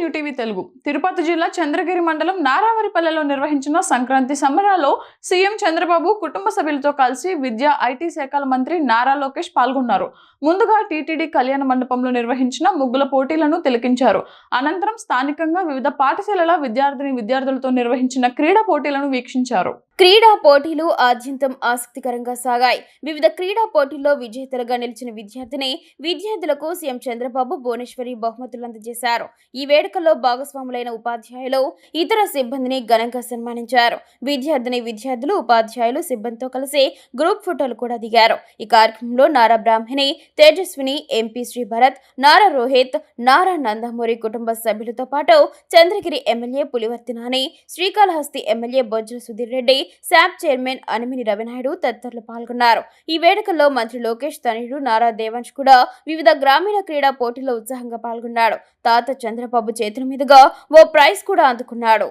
UTV Telugu. Tirupati జిల్లా చంద్రగిరి మండలం నారావారిపల్లెలో నిర్వహించిన సంక్రాంతి సంబరాల్లో సీఎం చంద్రబాబు కుటుంబ సభ్యులతో కలిసి విద్యా ఐటీ శాఖల మంత్రి నారా లోకేష్ పాల్గొన్నారు. ముందుగా టీటీడీ కళ్యాణ మండపంలో నిర్వహించిన ముగ్గుల పోటీలను తిలకించారు. అనంతరం స్థానికంగా వివిధ పాఠశాలల విద్యార్థులతో నిర్వహించిన క్రీడా పోటీలను వీక్షించారు. క్రీడా పోటీలు ఆద్యంతం ఆసక్తికరంగా సాగాయి. వివిధ క్రీడా పోటీల్లో విజేతలుగా నిలిచిన విద్యార్థులకు సీఎం చంద్రబాబు భువనేశ్వరి బహుమతులు అందజేశారు. ఈ వేడుకల్లో భాగస్వాములైన ఉపాధ్యాయులు, ఇతర సిబ్బందిని ఘనంగా సన్మానించారు. విద్యార్థులు, ఉపాధ్యాయులు, సిబ్బందితో కలిసి గ్రూప్ ఫోటోలు కూడా దిగారు. ఈ కార్యక్రమంలో నారా బ్రాహ్మణి, తేజస్విని, ఎంపీ శ్రీ భరత్, నారా రోహిత్, నారా నందమూరి కుటుంబ సభ్యులతో పాటు Chandragiri MLA Pulivarthi Nani, Srikalahasti MLA Bojjala Sudheer Reddy, SAAP chairman Animini Ravinaidu తదితరులు పాల్గొన్నారు. ఈ వేడుకల్లో మంత్రి లోకేష్ తనయుడు నారా దేవాంశ్ కూడా వివిధ గ్రామీణ క్రీడా పోటీల్లో ఉత్సాహంగా పాల్గొన్నాడు. తాత చంద్రబాబు చేతుల మీదుగా ఓ ప్రైజ్ కూడా అందుకున్నాడు.